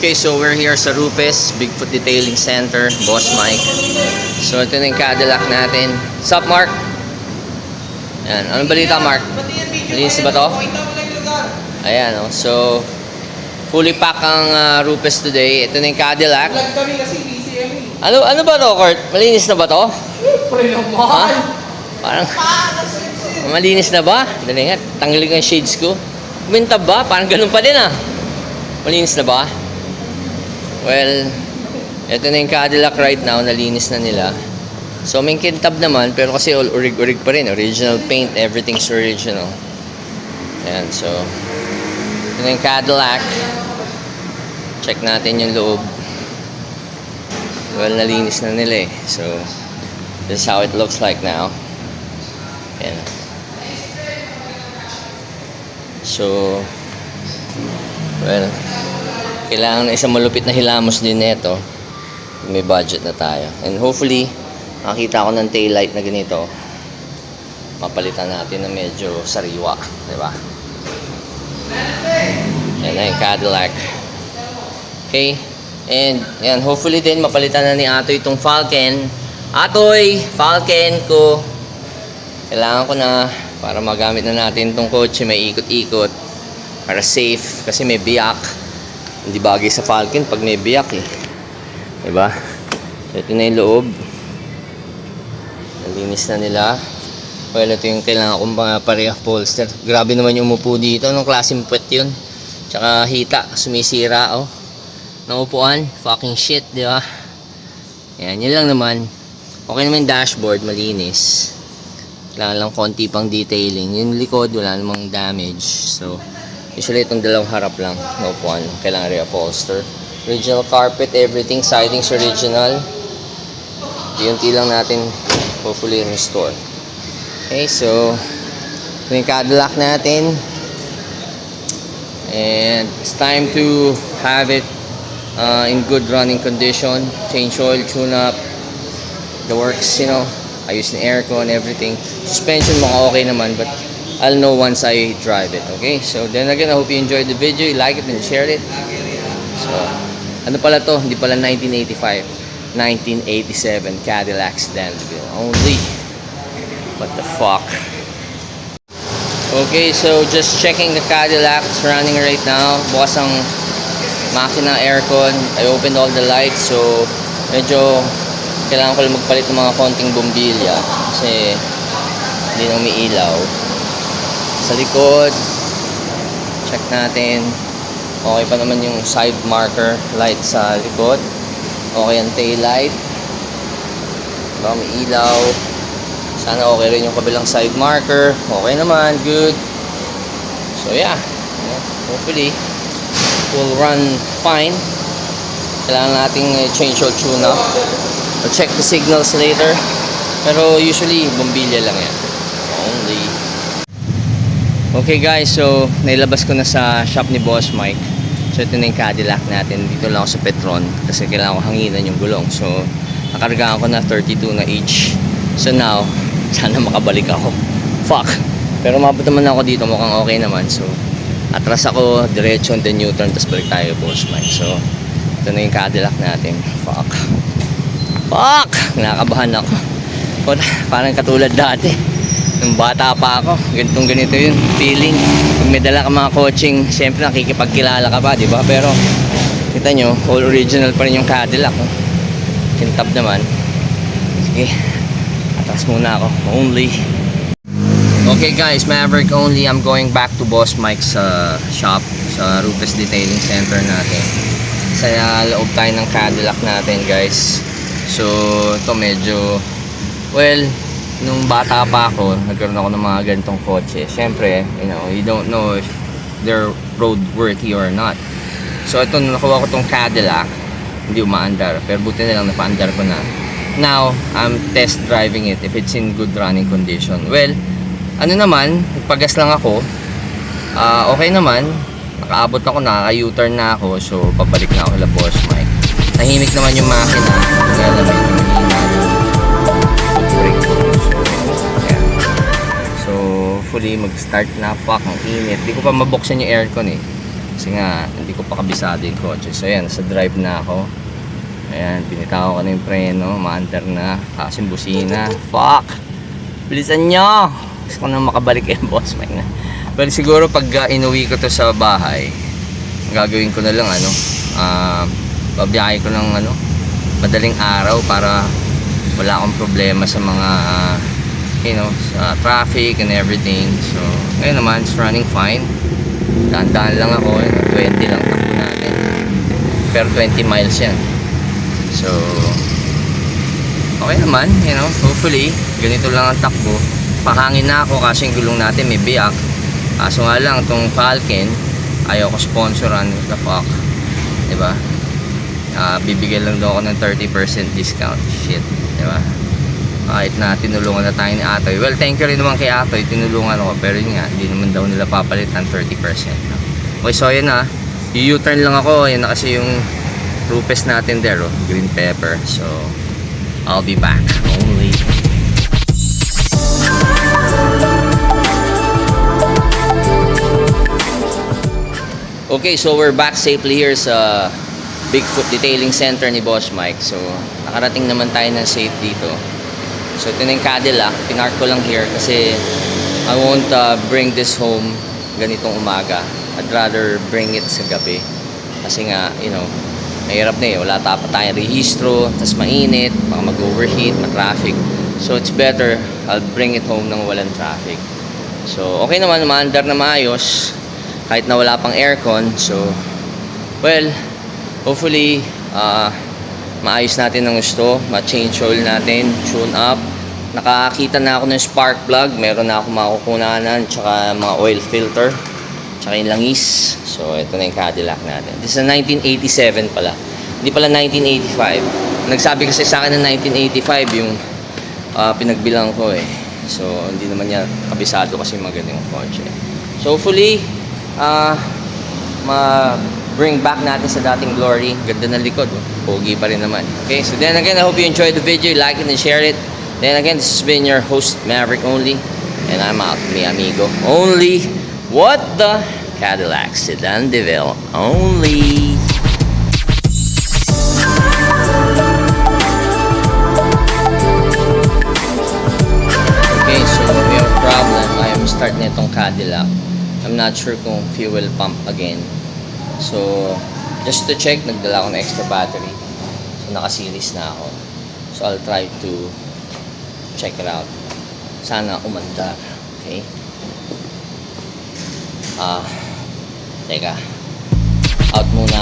Okay, so we're here sa Rupes Bigfoot Detailing Center, Boss Mike. So ito na yung Cadillac natin. Sup, Mark? Ayan, anong balita, Mark? Malinis ba to? Ayan, oh. So fully pack ang Rupes today. Ito na yung Cadillac. Ano ba to, Kurt? Malinis na ba to? Ha? Parang malinis na ba? Dali nga, tanggalin ko yung shades ko. Kumintab ba? Parang ganun pa din ah. Malinis na ba? Well, ito na yung Cadillac right now, nalinis na nila. So may kintab naman, pero kasi all urig-urig pa rin. Original paint, everything's original. Ayan, so ito na yung Cadillac. Check natin yung loob. Well, nalinis na nila eh. So this is how it looks like now. Ayan. So well, kailangan na isang malupit na hilamos din nito. May budget na tayo. And hopefully, makakita ako ng taillight na ganito. Mapalitan natin na medyo sariwa. Diba? Yan na yung Cadillac. Okay. And yan, hopefully din mapalitan na ni Atoy itong Falcon. Atoy! Falcon ko! Kailangan ko na para magamit na natin itong kotse. May ikot-ikot. Para safe. Kasi may biyak. Hindi bagay sa Falcon pag may biyak eh. Diba? Ito na yung loob. Nalinis na nila. Well, ito yung kailangan kong parehas polster. Grabe naman yung umupo dito. Anong klaseng puwet yun? Tsaka hita. Sumisira oh. Naupuan. Fucking shit. Diba? Yan. Yun lang naman. Okay naman yung dashboard. Malinis. Kailangan lang konti pang detailing. Yung likod wala namang damage. So usually itong dalawang harap lang, no one. Kailangan reupholster. Original carpet, everything, sidings original. Unti lang natin hopefully restore. Okay, so ito yung Cadillac natin. And it's time to have it in good running condition. Change oil, tune up, the works, you know. Ayos na aircon, everything. Suspension mo okay naman, but I'll know once I drive it. Okay, so then again, I hope you enjoyed the video. You like it and share it. So ano pala to? Hindi pala 1985, 1987 Cadillac Danville only. What the fuck. Okay, so just checking the Cadillac. It's running right now. Bukas ang makina, aircon. I opened all the lights, so medyo kailangan ko lang magpalit ng mga konting bombilya kasi hindi na umiilaw. Sa likod, check natin. Okay pa naman yung side marker light sa likod. Okay ang tail light. Diba, may ilaw. Sana okay rin yung kabilang side marker. Okay naman, good. So yeah, hopefully will run fine. Kailangan nating change or tune up. I'll check the signals later. Pero usually bombilya lang yan only. Okay guys, so nailabas ko na sa shop ni Boss Mike. So ito na yung Cadillac natin. Dito lang ako sa Petron kasi kailangan ko hanginan yung gulong. So nakargaan ko na 32 na each. So now, sana makabalik ako. Fuck. Pero mabot naman ako dito, mukhang okay naman. So atras ako, diretso and then U-turn, tapos balik tayo Boss Mike. So ito na yung Cadillac natin. Fuck. Fuck! Nakakabahan ako. Parang katulad dati. Nung bata pa ako, ganito yung feeling. Pag may dala ka mga coaching, siyempre nakikipagkilala ka pa, di ba? Pero kita nyo, all original pa rin yung Cadillac. Oh. Kintab naman. Sige, atras muna ako. Only. Okay guys, Maverick only. I'm going back to Boss Mike's shop sa Rupes Detailing Center natin. Sa loob tayo ng Cadillac natin guys. So ito medyo, well, nung bata pa ako, nagkaroon ako ng mga ganitong kotse. Siyempre, you know, you don't know if they're roadworthy or not. So ito, nakuha ko tong Cadillac, hindi umaandar, pero buti na lang napaandar ko na. Now, I'm test driving it if it's in good running condition. Well, ano naman, nagpagas lang ako. Okay naman, nakaabot ako, nakaka-U-turn na ako, so pabalik na ako kila Boss Mike. Tahimik naman yung makina. So hopefully mag-start na. Fuck, ang init. Di ko pa mabuksan yung aircon eh. Kasi nga, hindi ko pa kabisado yung kotse. So ayan, sa drive na ako. Ayan, binitaw ko na yung preno, maandar na. Taas yung busina. Fuck! Bilisan nyo! Gusto ko na makabalik yung boss Mike na. Pero siguro pag inuwi ko to sa bahay, gagawin ko na lang babiyahe ko ng madaling araw para wala akong problema sa mga sa traffic and everything. So ngayon naman, it's running fine. Dahan-dahan lang ako, 20 lang takbo natin. Pero 20 miles yan. So okay naman, hopefully ganito lang ang takbo. Pahangin na ako kasi yung gulong natin may biyak. Kaso nga lang itong Falcon ayaw ko sponsoran. What the fuck, diba? Bibigyan lang daw ako ng 30% discount. Shit, diba? Kahit na tinulungan na tayo ni Atoy. Well, thank you rin naman kay Atoy, tinulungan ako. Pero yun nga, hindi naman daw nila papalitan 30%. Okay, so yun na, u-turn lang ako. Yan na kasi yung Rupes natin there, green pepper. So I'll be back only. Okay, so we're back safely here sa Bigfoot Detailing Center ni Boss Mike. So nakarating naman tayo ng safe dito. So ito na yung Cadillac, pinark ko lang here kasi I won't bring this home ganitong umaga. I'd rather bring it sa gabi. Kasi nga, mahirap na wala pa tayong rehistro, tas mainit, baka mag-overheat, ma-traffic. So it's better I'll bring it home nang walang traffic. So okay naman, maandar na maayos kahit na wala pang aircon. So well, hopefully maayos natin ng gusto, ma-change oil natin, tune up. Nakakita na ako ng spark plug, meron na ako makukunanan, tsaka mga oil filter, tsaka yung langis. So ito na yung Cadillac natin. This is a 1987 pala, hindi pala 1985. Nagsabi kasi sa akin ng 1985 yung pinagbilang ko So hindi naman niya kabisado kasi maganda yung kotse. So hopefully bring back natin sa dating glory. Ganda ng likod, pogi pa rin naman. Okay, so then again, I hope you enjoyed the video. Like it and share it. Then again, this has been your host Maverick Only, and I'm out, mi amigo. Only what the Cadillac Sedan DeVille only. Okay, so we have a problem. I am starting itong Cadillac. I'm not sure kung fuel pump again. So just to check, nagdala ako ng extra battery. So naka-series na ako. So I'll try to check it out. Sana umandar. Okay? Teka. Out muna